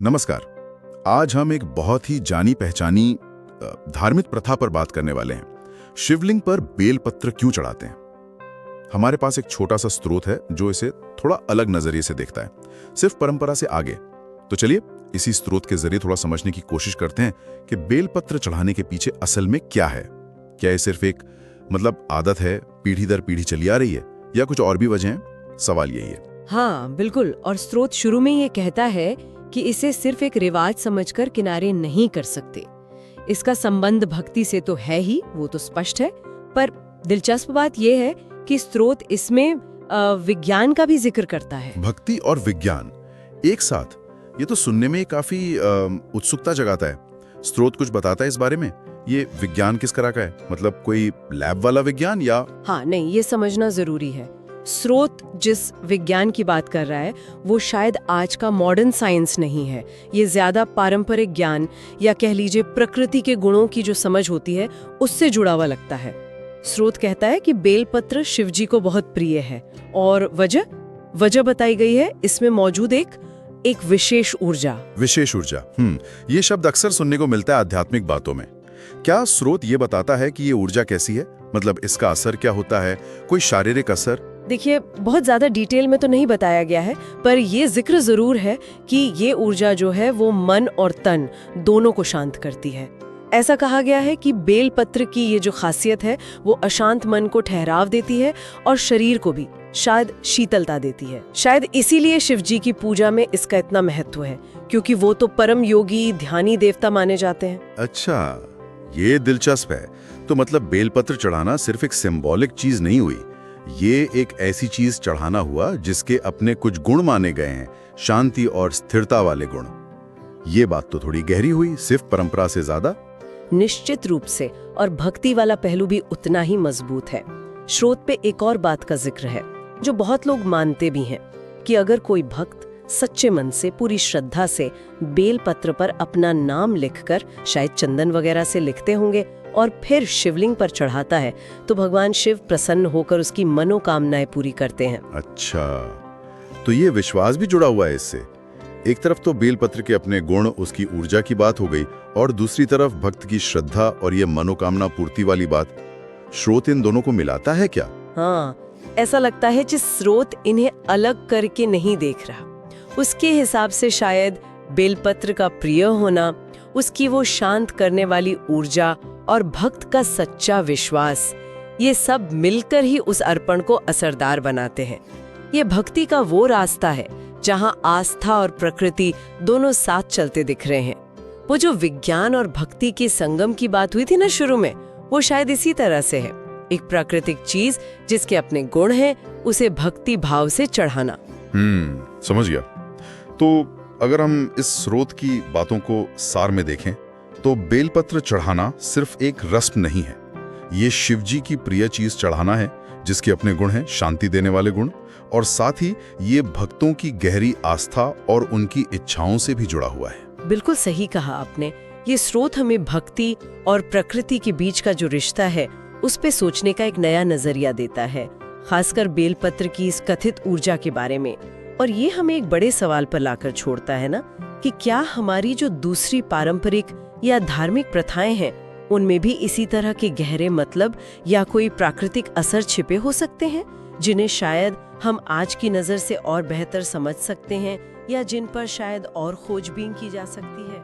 नमस्कार। आज हम एक बहुत ही जानी पहचानी धार्मिक प्रथा पर बात करने वाले हैं। शिवलिंग पर बेलपत्र क्यों चढ़ाते हैं? हमारे पास एक छोटा सा स्रोत है जो इसे थोड़ा अलग नजरिए से देखता है, सिर्फ परंपरा से आगे। तो चलिए इसी स्रोत के जरिए थोड़ा समझने की कोशिश करते हैं कि बेलपत्र चढ़ाने के पीछे असल में क्या है। क्या ये सिर्फ एक आदत है, पीढ़ी दर पीढ़ी चली आ रही है, या कुछ और भी वजह है? सवाल यही है। हाँ बिल्कुल, और स्रोत शुरू में ये कहता है कि इसे सिर्फ एक रिवाज समझकर किनारे नहीं कर सकते। इसका संबंध भक्ति से तो है ही, वो तो स्पष्ट है, पर दिलचस्प बात यह है कि स्रोत इसमें विज्ञान का भी जिक्र करता है। भक्ति और विज्ञान एक साथ, ये तो सुनने में काफी उत्सुकता जगाता है। स्रोत कुछ बताता है इस बारे में? ये विज्ञान किस तरह का है? कोई लैब वाला विज्ञान या? हाँ नहीं, ये समझना जरूरी है। स्रोत जिस विज्ञान की बात कर रहा है वो शायद आज का मॉडर्न साइंस नहीं है। ये ज्यादा पारंपरिक ज्ञान या कह लीजिए प्रकृति के गुणों की जो समझ होती है उससे जुड़ा हुआ लगता है। स्रोत कहता है कि बेलपत्र शिवजी को बहुत प्रिय है, और वजह बताई गई है इसमें मौजूद एक विशेष ऊर्जा। विशेष ऊर्जा, ये शब्द अक्सर सुनने को मिलता है आध्यात्मिक बातों में। क्या स्रोत ये बताता है कि ये ऊर्जा कैसी है? इसका असर क्या होता है? कोई शारीरिक असर? देखिए, बहुत ज्यादा डिटेल में तो नहीं बताया गया है, पर ये जिक्र जरूर है कि ये ऊर्जा जो है वो मन और तन दोनों को शांत करती है। ऐसा कहा गया है कि बेलपत्र की ये जो खासियत है वो अशांत मन को ठहराव देती है और शरीर को भी शायद शीतलता देती है। शायद इसीलिए शिवजी की पूजा में इसका इतना महत्व है, क्योंकि वो तो परम योगी ध्यानी देवता माने जाते हैं। अच्छा, ये दिलचस्प है। तो बेलपत्र चढ़ाना सिर्फ एक सिंबॉलिक चीज नहीं हुई, ये एक ऐसी चीज चढ़ाना हुआ जिसके अपने कुछ गुण माने गए हैं, शांति और स्थिरता वाले गुण। ये बात तो थोड़ी गहरी हुई, सिर्फ परंपरा से ज्यादा। निश्चित रूप से, और भक्ति वाला पहलू भी उतना ही मजबूत है। स्रोत पे एक और बात का जिक्र है जो बहुत लोग मानते भी हैं, कि अगर कोई भक्त सच्चे मन से पूरी श्रद्धा से बेलपत्र पर अपना नाम लिखकर, शायद चंदन वगैरह से लिखते होंगे, और फिर शिवलिंग पर चढ़ाता है, तो भगवान शिव प्रसन्न होकर उसकी मनोकामनाएं पूरी करते हैं। अच्छा, तो ये विश्वास भी जुड़ा हुआ है इससे। एक तरफ तो बेलपत्र के अपने गुण, उसकी ऊर्जा की बात हो गई, और दूसरी तरफ भक्त की श्रद्धा और ये मनोकामना पूर्ति वाली बात। स्रोत इन दोनों को मिलाता है क्या? हाँ, ऐसा लगता है जिस स्रोत इन्हें अलग करके नहीं देख रहा। उसके हिसाब से शायद बेलपत्र का प्रिय होना, उसकी वो शांत करने वाली ऊर्जा और भक्त का सच्चा विश्वास, ये सब मिलकर ही उस अर्पण को असरदार बनाते हैं। ये भक्ति का वो रास्ता है जहां आस्था और प्रकृति दोनों साथ चलते दिख रहे हैं। वो जो विज्ञान और भक्ति के संगम की बात हुई थी ना शुरू में, वो शायद इसी तरह से है। एक प्राकृतिक चीज जिसके अपने गुण हैं, उसे भक्ति भाव से चढ़ाना। समझ गया। तो अगर हम इस स्रोत की बातों को सार में देखें तो बेलपत्र चढ़ाना सिर्फ एक रस्म नहीं है, ये शिवजी की प्रिय चीज चढ़ाना है जिसके अपने गुण हैं, शांति देने वाले गुण, और साथ ही ये भक्तों की गहरी आस्था और उनकी इच्छाओं से भी जुड़ा हुआ है। बिल्कुल सही कहा आपने। ये स्रोत हमें भक्ति और प्रकृति के बीच का जो रिश्ता है उस पे सोचने का एक नया नजरिया देता है, खासकर बेलपत्र की इस कथित ऊर्जा के बारे में। और ये हमें एक बड़े सवाल पर लाकर छोड़ता है ना, कि क्या हमारी जो दूसरी पारंपरिक या धार्मिक प्रथाएं हैं उनमें भी इसी तरह के गहरे मतलब या कोई प्राकृतिक असर छिपे हो सकते हैं, जिन्हें शायद हम आज की नजर से और बेहतर समझ सकते हैं, या जिन पर शायद और खोजबीन की जा सकती है।